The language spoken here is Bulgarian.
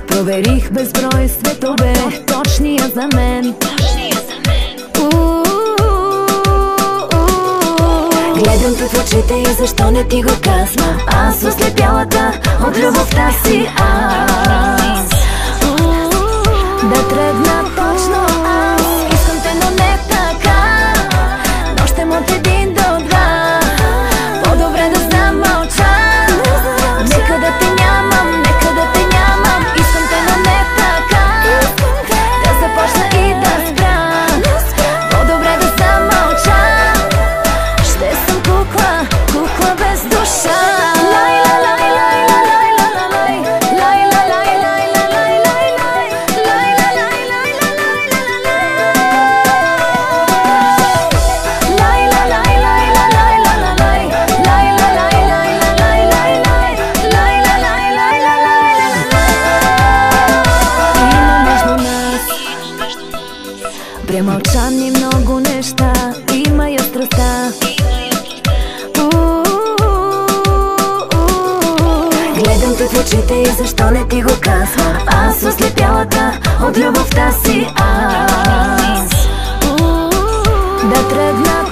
Проверих безброй светове, точния за мен. Гледам те в очите и защо не ти го казвам? Аз ослепялата от любовта си аз. Да тръгна точно аз. Искам те, но не така. Нощем от 1 до 2. По-добре да знам, мълча. Нека да те нямам, нека да те нямам. Искам те, но не така. Да започна и да спра. По-добре да знам, мълча. Ще съм кукла, кукла без душа. Премълчани много неща, има я страстта. Гледам те в очите и защо не ти го казвам? Аз ослепялата от любовта си аз. Да тръгна